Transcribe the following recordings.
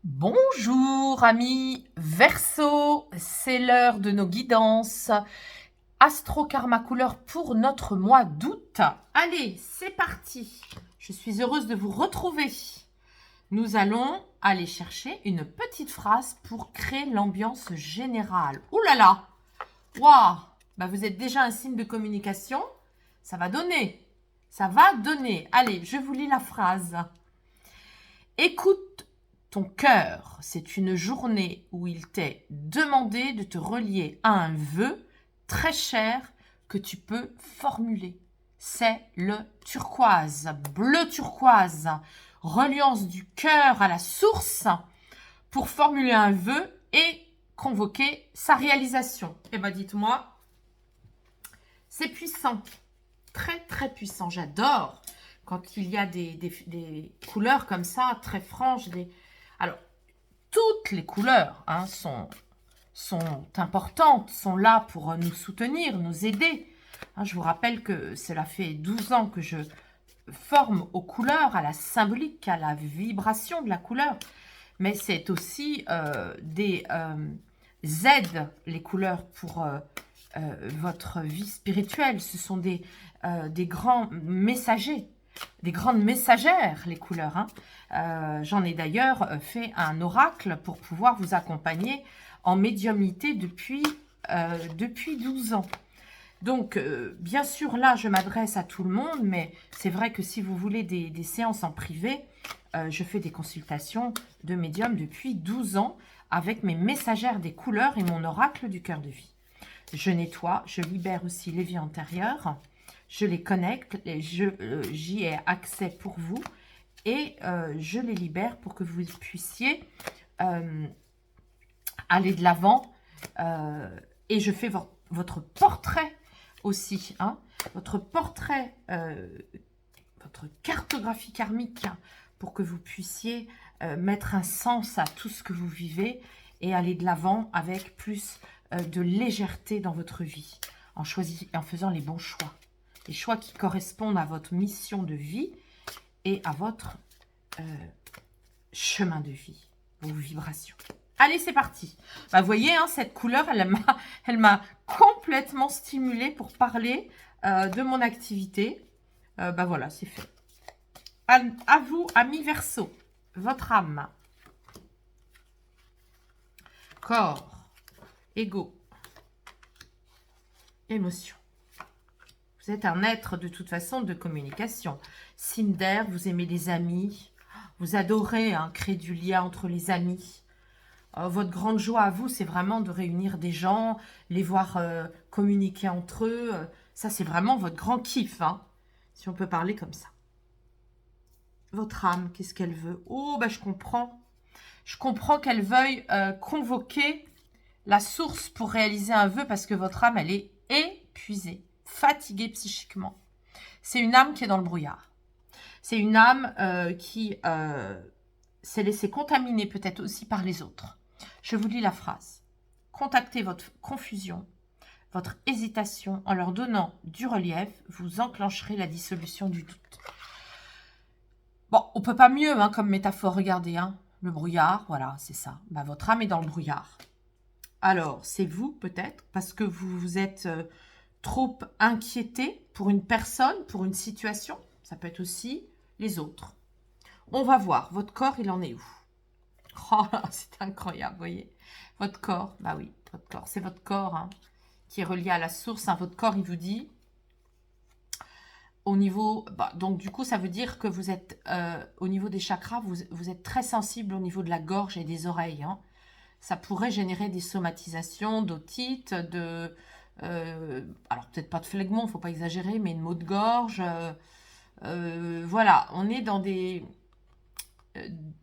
Bonjour amis Verseau, c'est l'heure de nos guidances Astro Karma couleur pour notre mois d'août. Allez, c'est parti. Je suis heureuse de vous retrouver. Nous allons aller chercher une petite phrase pour créer l'ambiance générale. Ouh là là, waouh, bah vous êtes déjà un signe de communication. Ça va donner, ça va donner. Allez, je vous lis la phrase. Écoute ton cœur, c'est une journée où il t'est demandé de te relier à un vœu très cher que tu peux formuler. C'est le turquoise, bleu turquoise, reliance du cœur à la source pour formuler un vœu et convoquer sa réalisation. Eh bien, dites-moi, c'est puissant, très très puissant, j'adore quand il y a des couleurs comme ça, très franches. Alors, toutes les couleurs sont importantes, sont là pour nous soutenir, nous aider. Je vous rappelle que cela fait 12 ans que je forme aux couleurs, à la symbolique, à la vibration de la couleur. Mais c'est aussi des aides, les couleurs, pour votre vie spirituelle. Ce sont des grands messagers, des grandes messagères, les couleurs. J'en ai d'ailleurs fait un oracle pour pouvoir vous accompagner en médiumnité depuis 12 ans. Donc, bien sûr, là, je m'adresse à tout le monde, mais c'est vrai que si vous voulez des séances en privé, je fais des consultations de médium depuis 12 ans avec mes messagères des couleurs et mon oracle du cœur de vie. Je nettoie, je libère aussi les vies antérieures, je les connecte, j'y ai accès pour vous et je les libère pour que vous puissiez aller de l'avant et je fais votre portrait aussi, votre portrait, votre cartographie karmique pour que vous puissiez mettre un sens à tout ce que vous vivez et aller de l'avant avec plus de légèreté dans votre vie en faisant les bons choix. Les choix qui correspondent à votre mission de vie et à votre chemin de vie, vos vibrations. Allez, c'est parti. Vous voyez, cette couleur, elle m'a complètement stimulée pour parler de mon activité. Voilà, c'est fait. À vous, amis Verseau, votre âme. Corps, ego, émotion. Vous êtes un être de toute façon de communication. Signe d'air, vous aimez les amis. Vous adorez créer du lien entre les amis. Votre grande joie à vous, c'est vraiment de réunir des gens, les voir communiquer entre eux. Ça, c'est vraiment votre grand kiff, si on peut parler comme ça. Votre âme, qu'est-ce qu'elle veut? Oh, je comprends. Je comprends qu'elle veuille convoquer la source pour réaliser un vœu parce que votre âme, elle est épuisée, fatiguée psychiquement. C'est une âme qui est dans le brouillard. C'est une âme qui s'est laissée contaminer peut-être aussi par les autres. Je vous lis la phrase. Contactez votre confusion, votre hésitation en leur donnant du relief, vous enclencherez la dissolution du doute. Bon, on peut pas mieux comme métaphore, regardez, le brouillard, voilà, c'est ça. Votre âme est dans le brouillard. Alors, c'est vous peut-être, parce que vous vous êtes trop inquiété pour une personne, pour une situation. Ça peut être aussi les autres. On va voir, votre corps, il en est où? Oh, c'est incroyable, vous voyez. Votre corps, oui, votre corps. C'est votre corps qui est relié à la source. Votre corps, il vous dit, au niveau... donc, du coup, ça veut dire que vous êtes, au niveau des chakras, vous êtes très sensible au niveau de la gorge et des oreilles. Ça pourrait générer des somatisations, d'otite, alors, peut-être pas de phlegmon, il ne faut pas exagérer, mais de maux de gorge. Voilà, on est dans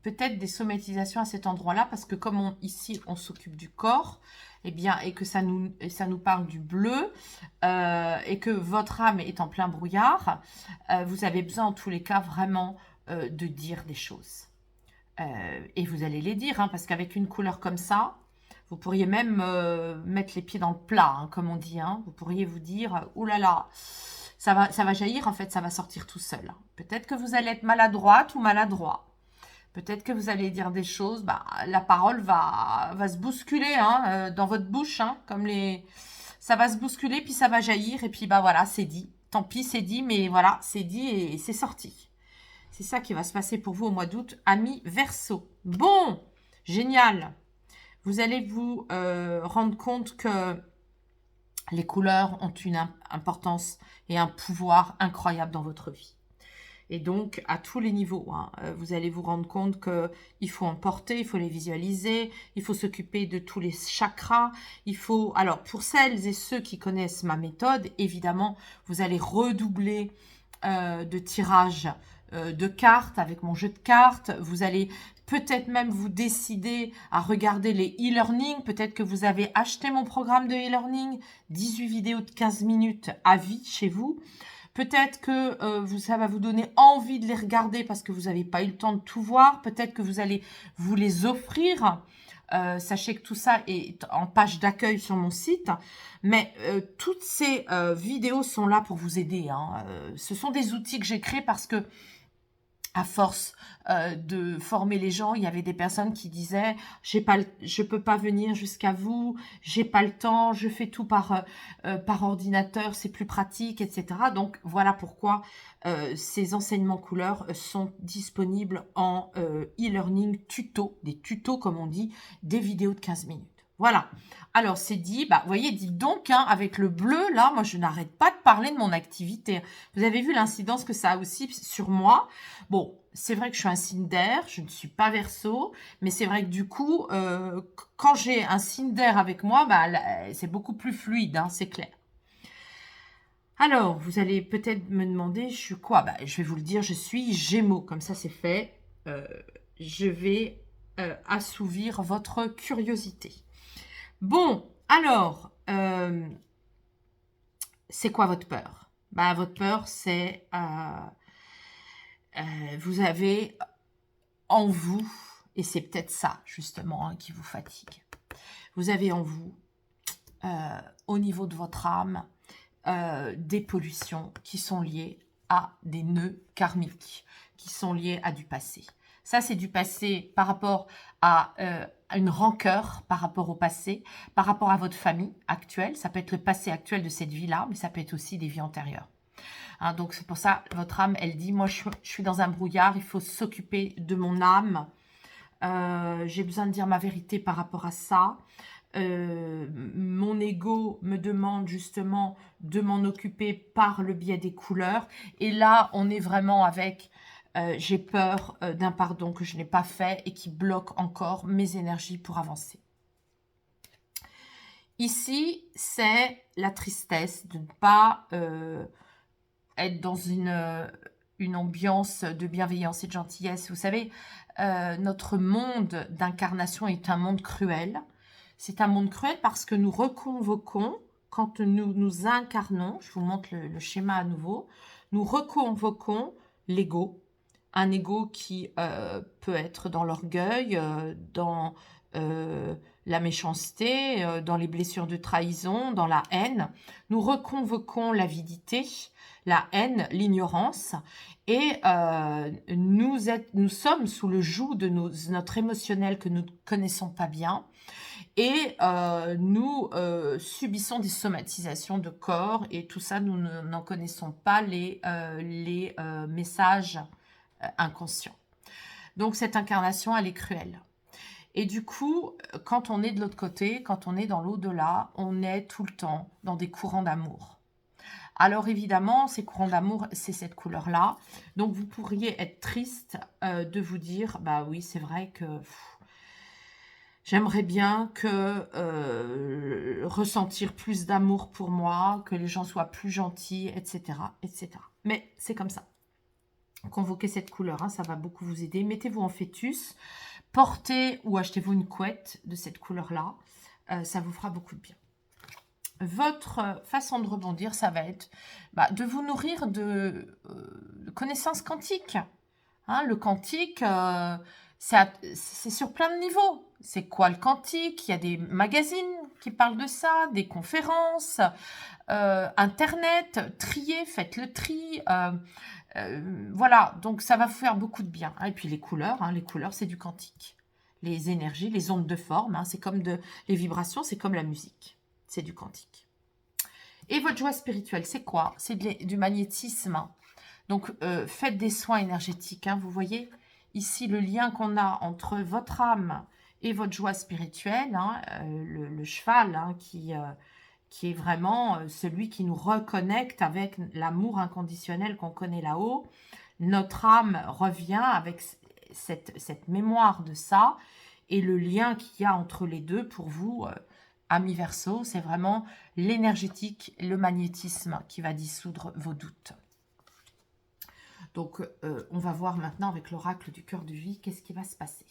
peut-être des somatisations à cet endroit-là, parce que comme ici, on s'occupe du corps, et que ça nous parle du bleu, et que votre âme est en plein brouillard, vous avez besoin, en tous les cas, vraiment de dire des choses. Et vous allez les dire, parce qu'avec une couleur comme ça, vous pourriez même mettre les pieds dans le plat, comme on dit. Vous pourriez vous dire, oulala, ça va jaillir, en fait, ça va sortir tout seul. Peut-être que vous allez être maladroite ou maladroit. Peut-être que vous allez dire des choses, bah, la parole va se bousculer hein, dans votre bouche, hein, comme les... Ça va se bousculer, puis ça va jaillir, et puis bah voilà, c'est dit. Tant pis, c'est dit, mais voilà, c'est dit et c'est sorti. C'est ça qui va se passer pour vous au mois d'août, amis Verseau. Bon, génial. Vous allez vous rendre compte que les couleurs ont une importance et un pouvoir incroyable dans votre vie. Et donc, à tous les niveaux, hein, vous allez vous rendre compte qu'il faut en porter, il faut les visualiser, il faut s'occuper de tous les chakras. Il faut, alors, pour celles et ceux qui connaissent ma méthode, évidemment, vous allez redoubler de tirage de cartes avec mon jeu de cartes. Vous allez peut-être même vous décider à regarder les e-learning. Peut-être que vous avez acheté mon programme de e-learning, 18 vidéos de 15 minutes à vie chez vous. Peut-être que ça va vous donner envie de les regarder parce que vous n'avez pas eu le temps de tout voir. Peut-être que vous allez vous les offrir. Sachez que tout ça est en page d'accueil sur mon site. Mais toutes ces vidéos sont là pour vous aider. Hein. Ce sont des outils que j'ai créés parce que à force de former les gens, il y avait des personnes qui disaient je peux pas venir jusqu'à vous, j'ai pas le temps, je fais tout par ordinateur, c'est plus pratique, etc. Donc voilà pourquoi ces enseignements couleurs sont disponibles en e-learning tuto, des tutos comme on dit, des vidéos de 15 minutes. Voilà. Alors, c'est dit, bah, vous voyez, dites donc, hein, avec le bleu, là, moi, je n'arrête pas de parler de mon activité. Vous avez vu l'incidence que ça a aussi sur moi. Bon, c'est vrai que je suis un signe d'air, je ne suis pas Verseau, mais c'est vrai que du coup, quand j'ai un signe d'air avec moi, bah, c'est beaucoup plus fluide, hein, c'est clair. Alors, vous allez peut-être me demander, je suis quoi? Bah, je vais vous le dire, je suis Gémeaux, comme ça c'est fait. Je vais assouvir votre curiosité. Bon, alors, c'est quoi votre peur? Bah, votre peur, c'est vous avez en vous, et c'est peut-être ça justement hein, qui vous fatigue, vous avez en vous, au niveau de votre âme, des pollutions qui sont liées à des nœuds karmiques, qui sont liés à du passé. Ça, c'est du passé par rapport à une rancœur par rapport au passé, par rapport à votre famille actuelle. Ça peut être le passé actuel de cette vie-là, mais ça peut être aussi des vies antérieures. Hein, donc, c'est pour ça, votre âme, elle dit, moi, je suis dans un brouillard, il faut s'occuper de mon âme. J'ai besoin de dire ma vérité par rapport à ça. Mon ego me demande justement de m'en occuper par le biais des couleurs. Et là, on est vraiment avec... j'ai peur d'un pardon que je n'ai pas fait et qui bloque encore mes énergies pour avancer. Ici, c'est la tristesse de ne pas être dans une ambiance de bienveillance et de gentillesse. Vous savez, notre monde d'incarnation est un monde cruel. C'est un monde cruel parce que nous reconvoquons, quand nous nous incarnons, je vous montre le schéma à nouveau, nous reconvoquons l'ego, un ego qui peut être dans l'orgueil, dans la méchanceté, dans les blessures de trahison, dans la haine. Nous reconvoquons l'avidité, la haine, l'ignorance, et nous sommes sous le joug de notre émotionnel que nous ne connaissons pas bien, et nous subissons des somatisations de corps, et tout ça, nous n'en connaissons pas les messages inconscients. Donc, cette incarnation, elle est cruelle. Et du coup, quand on est de l'autre côté, quand on est dans l'au-delà, on est tout le temps dans des courants d'amour. Alors évidemment, ces courants d'amour, c'est cette couleur-là. Donc vous pourriez être triste de vous dire, bah oui, c'est vrai que j'aimerais bien ressentir plus d'amour pour moi, que les gens soient plus gentils, etc., etc. Mais c'est comme ça. Convoquez cette couleur, hein, ça va beaucoup vous aider. Mettez-vous en fœtus, portez ou achetez-vous une couette de cette couleur-là. Ça vous fera beaucoup de bien. Votre façon de rebondir, ça va être de vous nourrir de connaissances quantiques. Hein, le quantique, c'est sur plein de niveaux. C'est quoi le quantique? Il y a des magazines qui parlent de ça, des conférences, Internet, trier, faites le tri. Voilà, donc ça va vous faire beaucoup de bien. Et puis les couleurs, c'est du quantique. Les énergies, les ondes de forme, c'est comme les vibrations, c'est comme la musique. C'est du quantique. Et votre joie spirituelle, c'est quoi? C'est du magnétisme. Donc, faites des soins énergétiques. Vous voyez ici le lien qu'on a entre votre âme et votre joie spirituelle. Le cheval qui est vraiment celui qui nous reconnecte avec l'amour inconditionnel qu'on connaît là-haut. Notre âme revient avec cette mémoire de ça et le lien qu'il y a entre les deux pour vous, amis Verseau, c'est vraiment l'énergétique, le magnétisme qui va dissoudre vos doutes. Donc, on va voir maintenant avec l'oracle du cœur de vie, qu'est-ce qui va se passer.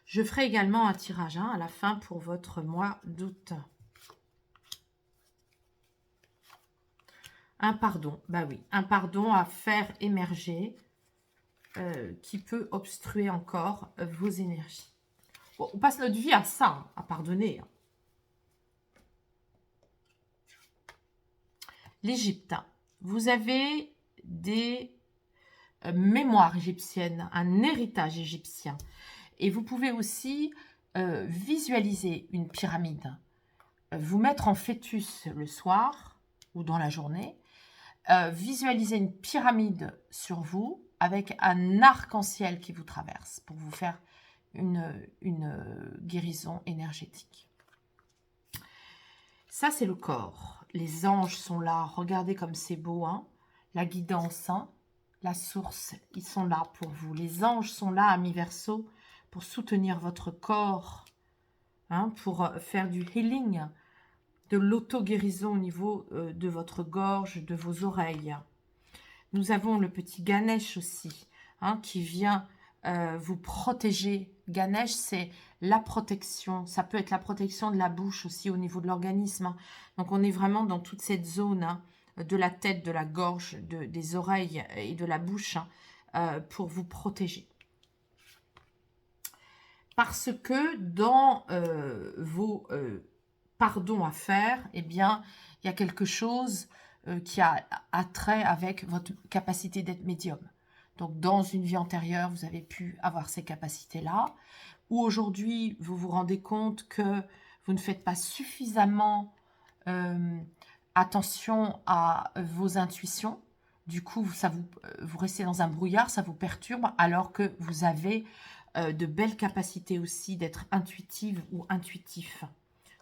Je ferai également un tirage à la fin pour votre mois d'août. Un pardon, bah oui, un pardon à faire émerger qui peut obstruer encore vos énergies. Bon, on passe notre vie à ça, à pardonner. L'Égypte, vous avez des mémoires égyptiennes, un héritage égyptien. Et vous pouvez aussi visualiser une pyramide, vous mettre en fœtus le soir ou dans la journée, visualiser une pyramide sur vous avec un arc-en-ciel qui vous traverse pour vous faire une guérison énergétique. Ça, c'est le corps. Les anges sont là. Regardez comme c'est beau. La guidance, la source, ils sont là pour vous. Les anges sont là, amis Verseau, pour soutenir votre corps, pour faire du healing, de l'auto-guérison au niveau de votre gorge, de vos oreilles. Nous avons le petit Ganesh aussi, qui vient vous protéger. Ganesh, c'est la protection. Ça peut être la protection de la bouche aussi au niveau de l'organisme. Donc, on est vraiment dans toute cette zone de la tête, de la gorge, des oreilles et de la bouche pour vous protéger. Parce que dans vos pardons à faire, eh bien, il y a quelque chose qui a trait avec votre capacité d'être médium. Donc, dans une vie antérieure, vous avez pu avoir ces capacités-là. Ou aujourd'hui, vous vous rendez compte que vous ne faites pas suffisamment attention à vos intuitions. Du coup, vous restez dans un brouillard, ça vous perturbe, alors que vous avez de belles capacités aussi d'être intuitive ou intuitif.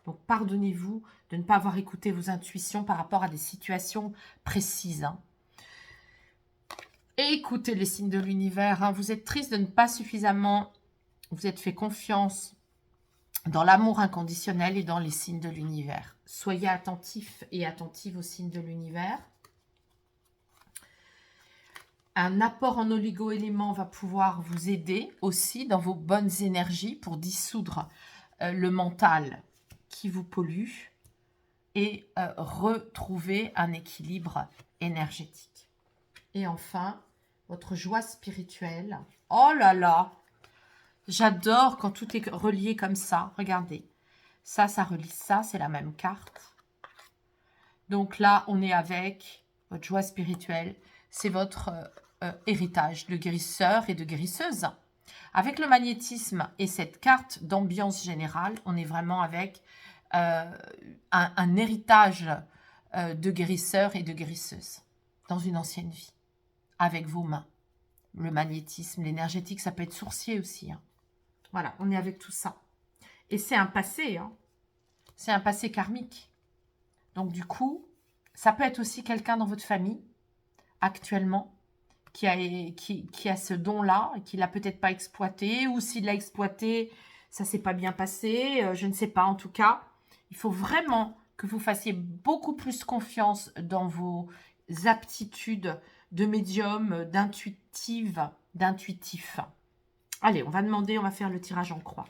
Donc, pardonnez-vous de ne pas avoir écouté vos intuitions par rapport à des situations précises. Et écoutez les signes de l'univers. Vous êtes triste de ne pas suffisamment vous êtes fait confiance dans l'amour inconditionnel et dans les signes de l'univers. Soyez attentifs et attentives aux signes de l'univers. Un apport en oligo-éléments va pouvoir vous aider aussi dans vos bonnes énergies pour dissoudre le mental qui vous pollue et retrouver un équilibre énergétique. Et enfin, votre joie spirituelle. Oh là là! J'adore quand tout est relié comme ça. Regardez. Ça relie ça. C'est la même carte. Donc là, on est avec votre joie spirituelle. C'est votre héritage de guérisseur et de guérisseuse. Avec le magnétisme et cette carte d'ambiance générale, on est vraiment avec un héritage de guérisseur et de guérisseuse dans une ancienne vie. Avec vos mains. Le magnétisme, l'énergétique, ça peut être sourcier aussi. Voilà, on est avec tout ça. Et c'est un passé, c'est un passé karmique. Donc du coup, ça peut être aussi quelqu'un dans votre famille, actuellement, qui a ce don-là, et qui ne l'a peut-être pas exploité, ou s'il l'a exploité, ça ne s'est pas bien passé, je ne sais pas. En tout cas, il faut vraiment que vous fassiez beaucoup plus confiance dans vos aptitudes de médium, d'intuitif. Allez, on va faire le tirage en croix.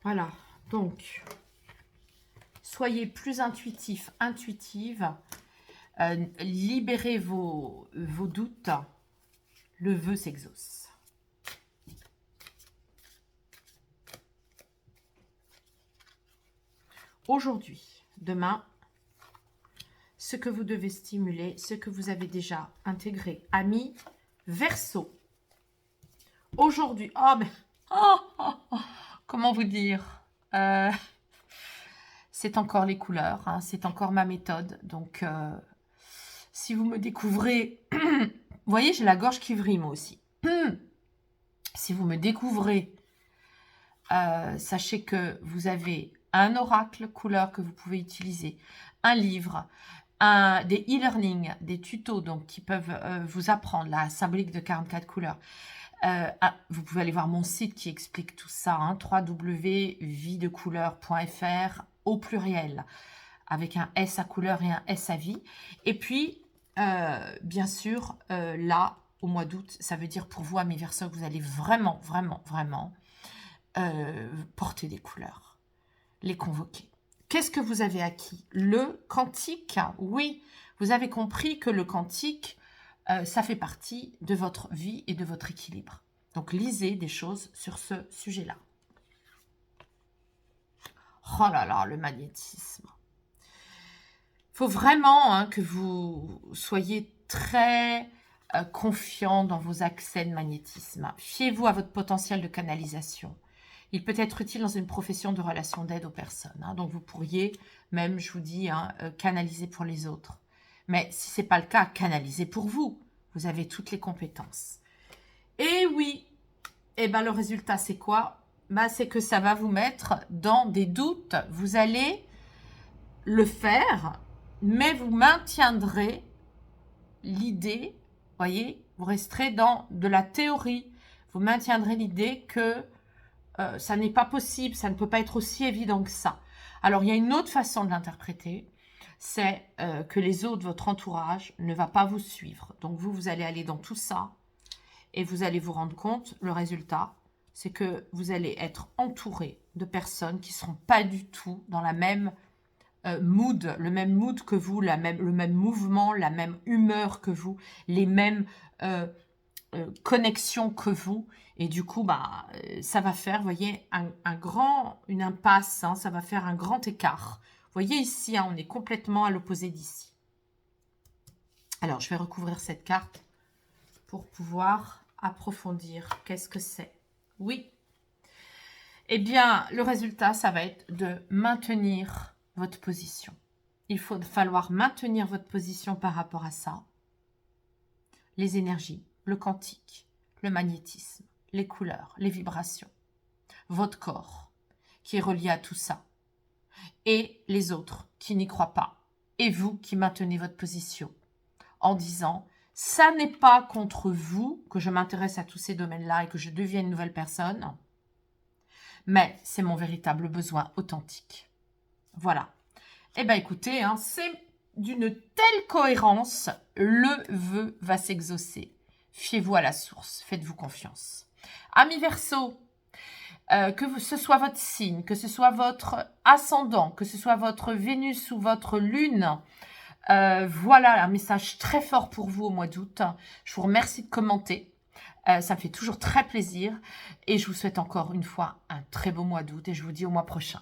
Voilà, donc, soyez plus intuitif, intuitive. Libérez vos doutes. Le vœu s'exauce. Aujourd'hui, demain, ce que vous devez stimuler, ce que vous avez déjà intégré. Amis Verseau. Aujourd'hui, comment vous dire, c'est encore les couleurs, hein, c'est encore ma méthode. Donc, si vous me découvrez, vous voyez, j'ai la gorge qui vrille moi aussi. Si vous me découvrez, sachez que vous avez un oracle couleur que vous pouvez utiliser, un livre, des e-learning, des tutos donc, qui peuvent vous apprendre la symbolique de 44 couleurs. Vous pouvez aller voir mon site qui explique tout ça, hein, www.videcouleur.fr au pluriel, avec un S à couleur et un S à vie. Et puis, bien sûr, là, au mois d'août, ça veut dire pour vous, amis Verseaux, que vous allez vraiment, vraiment, vraiment porter des couleurs, les convoquer. Qu'est-ce que vous avez acquis? Le quantique, oui, vous avez compris que le quantique, ça fait partie de votre vie et de votre équilibre. Donc, lisez des choses sur ce sujet-là. Oh là là, le magnétisme. Il faut vraiment hein, que vous soyez très confiant dans vos accès de magnétisme. Fiez-vous à votre potentiel de canalisation. Il peut être utile dans une profession de relation d'aide aux personnes. Hein. Donc, vous pourriez même, je vous dis, hein, canaliser pour les autres. Mais si ce n'est pas le cas, canalisez pour vous. Vous avez toutes les compétences. Et oui, et ben, le résultat, c'est quoi? Ben, c'est que ça va vous mettre dans des doutes. Vous allez le faire, mais vous maintiendrez l'idée, voyez, vous resterez dans de la théorie. Vous maintiendrez l'idée que ça n'est pas possible, ça ne peut pas être aussi évident que ça. Alors, il y a une autre façon de l'interpréter, c'est que les autres, votre entourage, ne va pas vous suivre. Donc, vous allez aller dans tout ça et vous allez vous rendre compte, le résultat, c'est que vous allez être entouré de personnes qui ne seront pas du tout dans la même mood, le même mood que vous, le même mouvement, la même humeur que vous, les mêmes connexions que vous. Et du coup, bah, ça va faire, vous voyez, une impasse, hein, ça va faire un grand écart. Vous voyez ici, hein, on est complètement à l'opposé d'ici. Alors, je vais recouvrir cette carte pour pouvoir approfondir. Qu'est-ce que c'est? Oui. Eh bien, le résultat, ça va être de maintenir votre position. Il va falloir maintenir votre position par rapport à ça. Les énergies, le quantique, le magnétisme, les couleurs, les vibrations, votre corps qui est relié à tout ça, et les autres qui n'y croient pas, et vous qui maintenez votre position en disant « ça n'est pas contre vous que je m'intéresse à tous ces domaines-là et que je deviens une nouvelle personne, mais c'est mon véritable besoin authentique. » Voilà. Eh bien, écoutez, hein, c'est d'une telle cohérence, le vœu va s'exaucer. Fiez-vous à la source, faites-vous confiance. Amis Verseau, que ce soit votre signe, que ce soit votre ascendant, que ce soit votre Vénus ou votre Lune, voilà un message très fort pour vous au mois d'août. Je vous remercie de commenter. Ça me fait toujours très plaisir. Et je vous souhaite encore une fois un très beau mois d'août et je vous dis au mois prochain.